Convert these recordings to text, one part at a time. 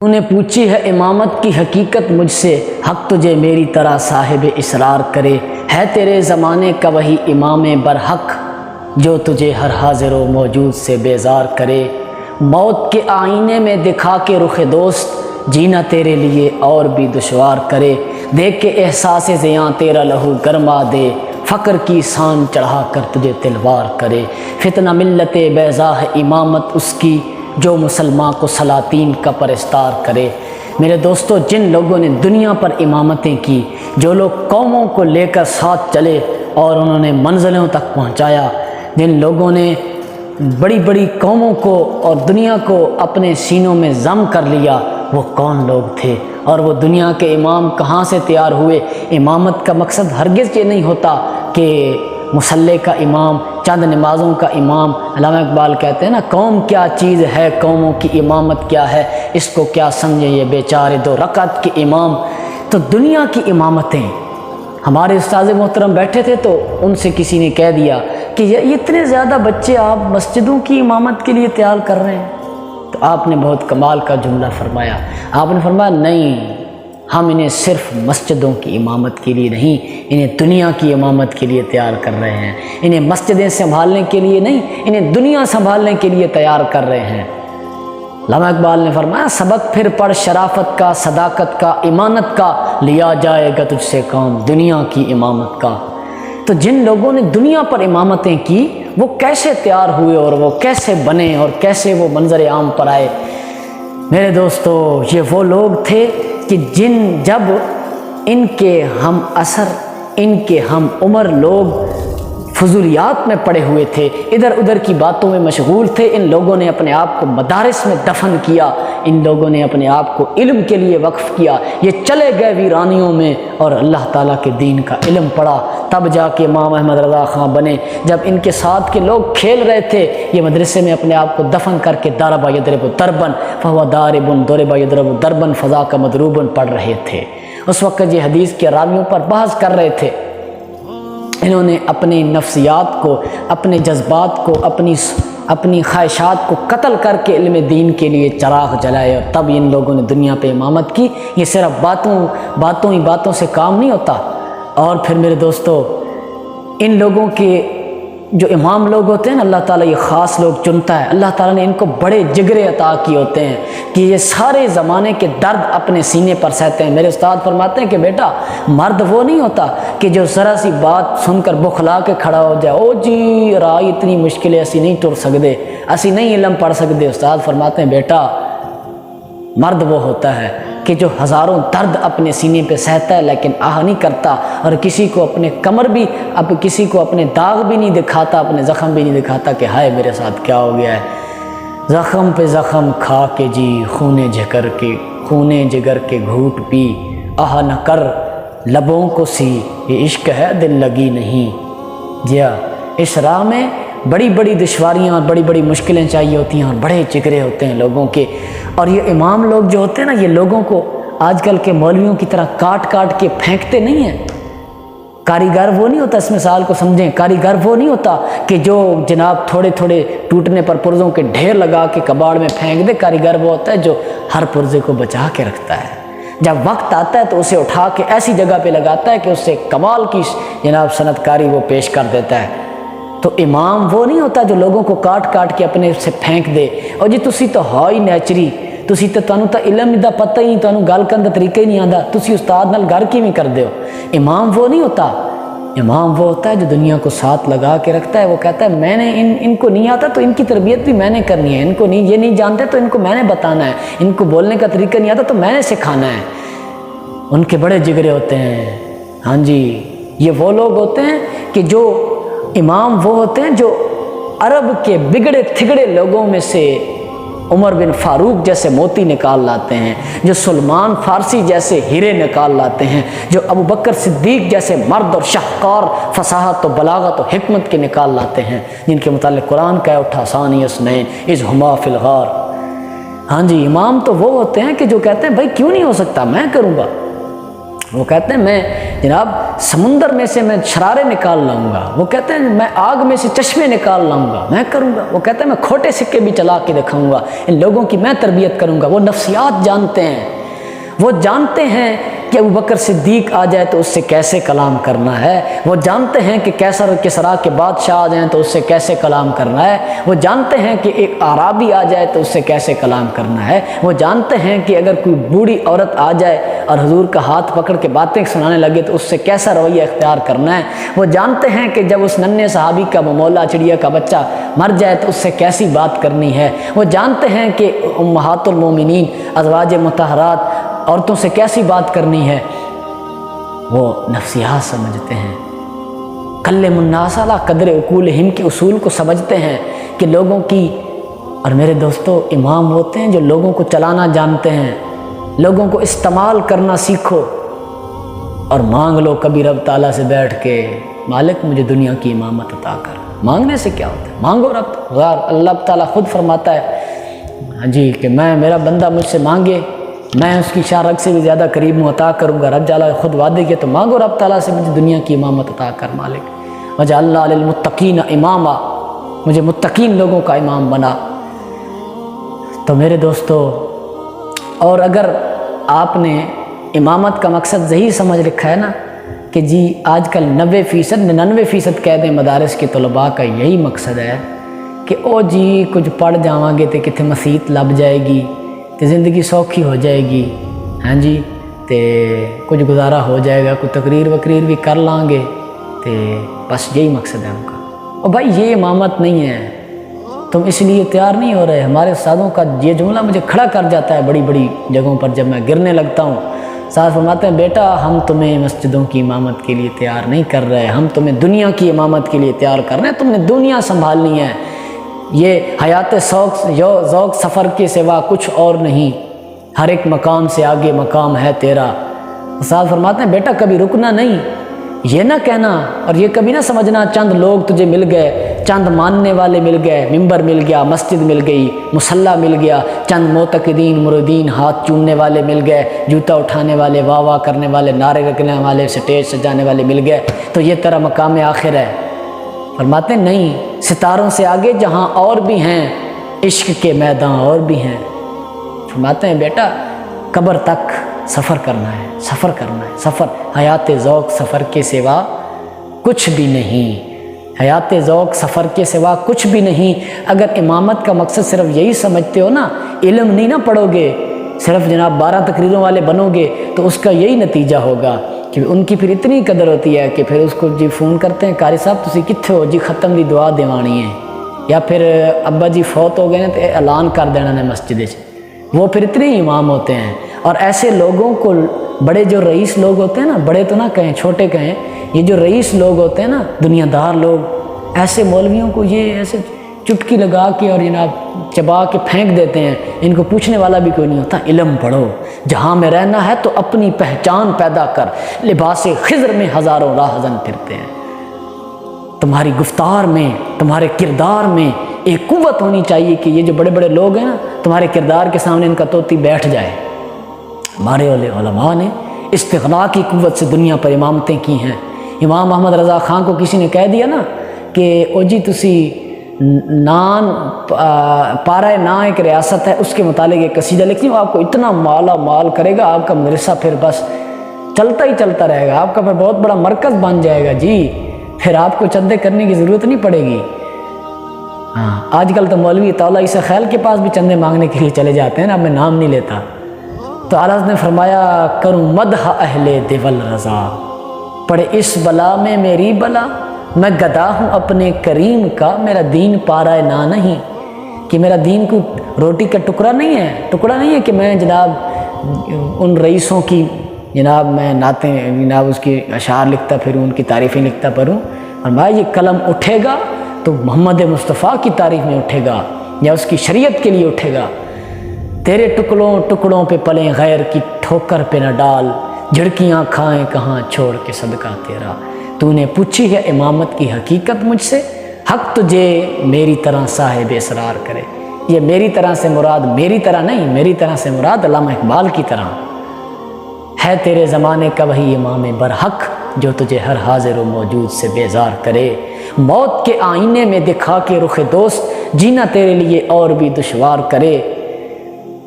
انہیں پوچھی ہے امامت کی حقیقت مجھ سے، حق تجھے میری طرح صاحب اسرار کرے، ہے تیرے زمانے کا وہی امام برحق جو تجھے ہر حاضر و موجود سے بیزار کرے، موت کے آئینے میں دکھا کے رخ دوست، جینا تیرے لیے اور بھی دشوار کرے، دیکھ کے احساس زیاں تیرا لہو گرما دے، فقر کی سان چڑھا کر تجھے تلوار کرے، فتنہ ملت بیضا ہے امامت اس کی، جو مسلمان کو سلاطین کا پرستار کرے۔ میرے دوستو، جن لوگوں نے دنیا پر امامتیں کی، جو لوگ قوموں کو لے کر ساتھ چلے اور انہوں نے منزلوں تک پہنچایا، جن لوگوں نے بڑی بڑی قوموں کو اور دنیا کو اپنے سینوں میں ضم کر لیا، وہ کون لوگ تھے اور وہ دنیا کے امام کہاں سے تیار ہوئے؟ امامت کا مقصد ہرگز یہ نہیں ہوتا کہ مصلی کا امام، چند نمازوں کا امام۔ علامہ اقبال کہتے ہیں نا، قوم کیا چیز ہے، قوموں کی امامت کیا ہے، اس کو کیا سمجھے یہ بیچارے دو رکعت کے امام۔ تو دنیا کی امامتیں، ہمارے استاد محترم بیٹھے تھے تو ان سے کسی نے کہہ دیا کہ یہ اتنے زیادہ بچے آپ مسجدوں کی امامت کے لیے تیار کر رہے ہیں، تو آپ نے بہت کمال کا جملہ فرمایا۔ آپ نے فرمایا نہیں، ہم انہیں صرف مسجدوں کی امامت کے لیے نہیں، انہیں دنیا کی امامت کے لیے تیار کر رہے ہیں۔ انہیں مسجدیں سنبھالنے کے لیے نہیں، انہیں دنیا سنبھالنے کے لیے تیار کر رہے ہیں۔ علامہ اقبال نے فرمایا، سبق پھر پڑھ شرافت کا، صداقت کا، امانت کا، لیا جائے گا تجھ سے کام دنیا کی امامت کا۔ تو جن لوگوں نے دنیا پر امامتیں کی، وہ کیسے تیار ہوئے اور وہ کیسے بنے اور کیسے وہ منظر عام پر آئے؟ میرے دوستو، یہ وہ لوگ تھے کہ جب ان کے ہم اثر، ان کے ہم عمر لوگ فضولیات میں پڑے ہوئے تھے، ادھر ادھر کی باتوں میں مشغول تھے، ان لوگوں نے اپنے آپ کو مدارس میں دفن کیا، ان لوگوں نے اپنے آپ کو علم کے لیے وقف کیا، یہ چلے گئے ویرانیوں میں اور اللہ تعالیٰ کے دین کا علم پڑھا، تب جا کے امام احمد رضا خان بنے۔ جب ان کے ساتھ کے لوگ کھیل رہے تھے، یہ مدرسے میں اپنے آپ کو دفن کر کے ضرب یضرب ضربا فہو ضارب ضرب یضرب ضربا فذاک مضروب پڑھ رہے تھے۔ اس وقت یہ حدیث کے راویوں پر بحث کر رہے تھے۔ انہوں نے اپنی نفسیات کو، اپنے جذبات کو، اپنی خواہشات کو قتل کر کے علم دین کے لیے چراغ جلائے، اور تب ان لوگوں نے دنیا پہ امامت کی۔ یہ صرف باتوں سے کام نہیں ہوتا۔ اور پھر میرے دوستو، ان لوگوں کے جو امام لوگ ہوتے ہیں نا، اللہ تعالیٰ یہ خاص لوگ چنتا ہے، اللہ تعالیٰ نے ان کو بڑے جگرے عطا کیے ہوتے ہیں کہ یہ سارے زمانے کے درد اپنے سینے پر سہتے ہیں۔ میرے استاد فرماتے ہیں کہ بیٹا، مرد وہ نہیں ہوتا کہ جو ذرا سی بات سن کر بخلا کے کھڑا ہو جائے، او جی رائی اتنی مشکل ہے، اسی نہیں ٹر سکتے، اسی نہیں علم پڑھ سکتے۔ استاد فرماتے ہیں بیٹا، مرد وہ ہوتا ہے کہ جو ہزاروں درد اپنے سینے پہ سہتا ہے لیکن آہ نہیں کرتا، اور کسی کو اپنے کمر بھی، اب کسی کو اپنے داغ بھی نہیں دکھاتا، اپنے زخم بھی نہیں دکھاتا کہ ہائے میرے ساتھ کیا ہو گیا ہے۔ زخم پہ زخم کھا کے جی، خونے جگر کے گھوٹ پی، آہ نہ کر لبوں کو سی، یہ عشق ہے دل لگی نہیں۔ جی ہاں، اس راہ میں بڑی بڑی دشواریاں اور بڑی بڑی مشکلیں چاہیے ہوتی ہیں، اور بڑے جگرے ہوتے ہیں لوگوں کے۔ اور یہ امام لوگ جو ہوتے ہیں نا، یہ لوگوں کو آج کل کے مولویوں کی طرح کاٹ کے پھینکتے نہیں ہیں۔ کاریگر وہ نہیں ہوتا، اس مثال کو سمجھیں، کاریگر وہ نہیں ہوتا کہ جو جناب تھوڑے تھوڑے ٹوٹنے پر پرزوں کے ڈھیر لگا کے کباڑ میں پھینک دے۔ کاریگر وہ ہوتا ہے جو ہر پرزے کو بچا کے رکھتا ہے، جب وقت آتا ہے تو اسے اٹھا کے ایسی جگہ پہ لگاتا ہے کہ اس سے کمال کی جناب صنعت کاری وہ پیش کر دیتا ہے۔ تو امام وہ نہیں ہوتا جو لوگوں کو کاٹ کے اپنے سے پھینک دے، اور جی تسی تو ہائی نیچری، تسی تو تانوں تا علم دا پتہ ہی، تانوں گل کرن دا طریقہ ہی نہیں آندا، تسی استاد نال گھر کیویں کر دیو۔ امام وہ نہیں ہوتا، امام وہ ہوتا ہے جو دنیا کو ساتھ لگا کے رکھتا ہے۔ وہ کہتا ہے میں نے ان کو نہیں آتا تو ان کی تربیت بھی میں نے کرنی ہے، ان کو یہ نہیں جانتے تو ان کو میں نے بتانا ہے، ان کو بولنے کا طریقہ نہیں آتا تو میں نے سکھانا ہے۔ ان کے بڑے جگرے ہوتے ہیں۔ ہاں جی، یہ وہ لوگ ہوتے ہیں کہ جو امام وہ ہوتے ہیں جو عرب کے بگڑے تھگڑے لوگوں میں سے عمر بن فاروق جیسے موتی نکال لاتے ہیں، جو سلمان فارسی جیسے ہیرے نکال لاتے ہیں، جو ابو بکر صدیق جیسے مرد اور شاہکار فصاحت و بلاغت و حکمت کے نکال لاتے ہیں، جن کے متعلق قرآن کہہ اٹھا ثانی اثنین اذ ہما فی الغار۔ ہاں جی، امام تو وہ ہوتے ہیں کہ جو کہتے ہیں بھائی کیوں نہیں ہو سکتا، میں کروں گا۔ وہ کہتے ہیں میں جناب سمندر میں سے میں شرارے نکال لاؤں گا، وہ کہتے ہیں میں آگ میں سے چشمے نکال لاؤں گا، میں کروں گا، وہ کہتے ہیں میں کھوٹے سکے بھی چلا کے دکھاؤں گا، ان لوگوں کی میں تربیت کروں گا۔ وہ نفسیات جانتے ہیں، وہ جانتے ہیں کہ ابو بکر صدیق آ جائے تو اس سے کیسے کلام کرنا ہے، وہ جانتے ہیں کہ کیسر و کسریٰ کے بادشاہ آ جائیں تو اس سے کیسے کلام کرنا ہے، وہ جانتے ہیں کہ ایک اعرابی آ جائے تو اس سے کیسے کلام کرنا ہے، وہ جانتے ہیں کہ اگر کوئی بوڑھی عورت آ جائے اور حضور کا ہاتھ پکڑ کے باتیں سنانے لگے تو اس سے کیسا رویہ اختیار کرنا ہے، وہ جانتے ہیں کہ جب اس ننھے صحابی کا مولا چڑیا کا بچہ مر جائے تو اس سے کیسی بات کرنی ہے، وہ جانتے ہیں کہ امہات المومنین ازواج مطہرات عورتوں سے کیسی بات کرنی ہے، وہ نفسیات سمجھتے ہیں۔ کلم الناس علی قدر عقولہم کے اصول کو سمجھتے ہیں کہ لوگوں کی، اور میرے دوستو امام ہوتے ہیں جو لوگوں کو چلانا جانتے ہیں، لوگوں کو استعمال کرنا سیکھو اور مانگ لو کبھی رب تعالیٰ سے بیٹھ کے مالک مجھے دنیا کی امامت عطا کر۔ مانگنے سے کیا ہوتا ہے؟ مانگو رب، اللہ تعالیٰ خود فرماتا ہے جی کہ میں میرا بندہ مجھ سے مانگے میں اس کی شارک سے بھی زیادہ قریب ہوں، عطا کروں گا۔ رب تعالیٰ خود وعدے کیا، تو مانگو رب تعالیٰ سے مجھے دنیا کی امامت عطا کر مالک، وجعلنا للمتقین اماما، مجھے متقین لوگوں کا امام بنا۔ تو میرے دوستو، اور اگر آپ نے امامت کا مقصد یہی سمجھ رکھا ہے نا کہ جی آج کل 99% کہہ دیں مدارس کے طلباء کا یہی مقصد ہے کہ او جی کچھ پڑھ جاواں گے تے کتنے مسیت لب جائے گی تے زندگی سوکھی ہو جائے گی، ہاں جی تے کچھ گزارا ہو جائے گا، کوئی تقریر وقریر بھی کر لیں گے، تے بس یہی مقصد ہے ان کا۔ اور بھائی یہ امامت نہیں ہے، تم اس لیے تیار نہیں ہو رہے۔ ہمارے استادوں کا یہ جملہ مجھے کھڑا کر جاتا ہے بڑی بڑی جگہوں پر جب میں گرنے لگتا ہوں۔ استاد فرماتے ہیں بیٹا ہم تمہیں مسجدوں کی امامت کے لیے تیار نہیں کر رہے، ہم تمہیں دنیا کی امامت کے لیے تیار کر رہے ہیں، تم نے دنیا سنبھالنی ہے، یہ حیات ذوق سفر کے سوا کچھ اور نہیں، ہر ایک مقام سے آگے مقام ہے تیرا۔ استاد فرماتے ہیں بیٹا کبھی رکنا نہیں، یہ نہ کہنا اور یہ کبھی نہ سمجھنا چند لوگ تجھے مل گئے، چند ماننے والے مل گئے، ممبر مل گیا، مسجد مل گئی، مصلی مل گیا، چند معتقدین مردین ہاتھ چومنے والے مل گئے، جوتا اٹھانے والے، واہ واہ کرنے والے، نعرے رکھنے والے، سٹیج سجانے والے مل گئے تو یہ تیرا مقام آخر ہے۔ فرماتے ہیں نہیں، ستاروں سے آگے جہاں اور بھی ہیں عشق کے میدان اور بھی ہیں۔ فرماتے ہیں بیٹا قبر تک سفر کرنا ہے، سفر کرنا ہے، سفر حیات ذوق سفر کے سوا کچھ بھی نہیں، حیات ذوق سفر کے سوا کچھ بھی نہیں۔ اگر امامت کا مقصد صرف یہی سمجھتے ہو نا، علم نہیں نہ پڑھو گے، صرف جناب 12 تقریروں والے بنو گے تو اس کا یہی نتیجہ ہوگا کہ ان کی پھر اتنی قدر ہوتی ہے کہ پھر اس کو جی فون کرتے ہیں قاری صاحب تسی کتھے ہو جی ختم دی دعا دیوانی ہے، یا پھر ابا جی فوت ہو گئے نا تو اعلان کر دینا نے مسجد سے، وہ پھر اتنے ہی امام ہوتے ہیں۔ اور ایسے لوگوں کو بڑے جو رئیس لوگ ہوتے ہیں نا، بڑے تو نہ کہیں چھوٹے کہیں، یہ جو رئیس لوگ ہوتے ہیں نا دنیا دار لوگ، ایسے مولویوں کو یہ ایسے چٹکی لگا کے اور جناب چبا کے پھینک دیتے ہیں، ان کو پوچھنے والا بھی کوئی نہیں ہوتا۔ علم پڑھو، جہاں میں رہنا ہے تو اپنی پہچان پیدا کر، لباس خضر میں ہزاروں راہزن پھرتے ہیں۔ تمہاری گفتار میں، تمہارے کردار میں ایک قوت ہونی چاہیے کہ یہ جو بڑے بڑے لوگ ہیں نا تمہارے کردار کے سامنے ان کا طوطی بیٹھ جائے۔ ہمارے علماء نے استغنا کی قوت سے دنیا پر امامتیں کی ہیں۔ امام محمد رضا خان کو کسی نے کہہ دیا نا کہ او جی تسی نان پارہ نا ایک ریاست ہے اس کے متعلق ایک قصیدہ لکھیں، وہ آپ کو اتنا مالا مال کرے گا، آپ کا مدرسہ پھر بس چلتا ہی چلتا رہے گا، آپ کا پھر بہت بڑا مرکز بن جائے گا جی، پھر آپ کو چندے کرنے کی ضرورت نہیں پڑے گی۔ ہاں آج کل تو مولوی طاولہ عیسیٰ خیل کے پاس بھی چندے مانگنے کے لیے چلے جاتے ہیں نا، اب میں نام نہیں لیتا۔ تو اعلیٰ حضرت نے فرمایا کروں مدح اہل دیول رضا، پڑے اس بلا میں میری بلا، میں گدا ہوں اپنے کریم کا، میرا دین پارہ نا نہیں، کہ میرا دین کو روٹی کا ٹکڑا نہیں ہے، ٹکڑا نہیں ہے کہ میں جناب ان رئیسوں کی جناب میں نعتیں جناب اس کی اشعار لکھتا پھروں، ان کی تعریفیں لکھتا پھروں۔ فرمایا یہ قلم اٹھے گا تو محمد مصطفیٰ کی تعریف میں اٹھے گا یا اس کی شریعت کے لیے اٹھے گا۔ تیرے ٹکڑوں ٹکڑوں پہ پلیں غیر کی ٹھوکر پہ نہ ڈال، جھڑکیاں کھائیں کہاں چھوڑ کے صدقہ تیرا، تو نے پوچھی ہے امامت کی حقیقت مجھ سے، حق تجھے میری طرح صاحب اسرار کرے۔ یہ میری طرح سے مراد میری طرح نہیں، میری طرح سے مراد علامہ اقبال کی طرح ہے۔ ہے تیرے زمانے کا وہی امام برحق جو تجھے ہر حاضر و موجود سے بیزار کرے۔ موت کے آئینے میں دکھا کے رخ دوست جینا تیرے لیے اور بھی دشوار کرے۔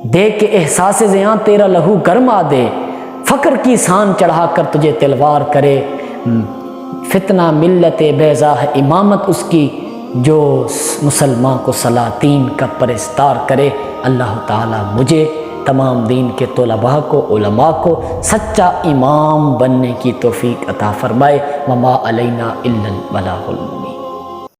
دیکھ کے احساس زیاں تیرا لہو گرما دے، فقر کی سان چڑھا کر تجھے تلوار کرے۔ فتنہ ملت بیضا ہے امامت اس کی جو مسلمان کو سلاطین کا پرستار کرے۔ اللہ تعالیٰ مجھے تمام دین کے طلباء کو، علماء کو سچا امام بننے کی توفیق عطا فرمائے۔ وما علینا الا البلاغ المبین۔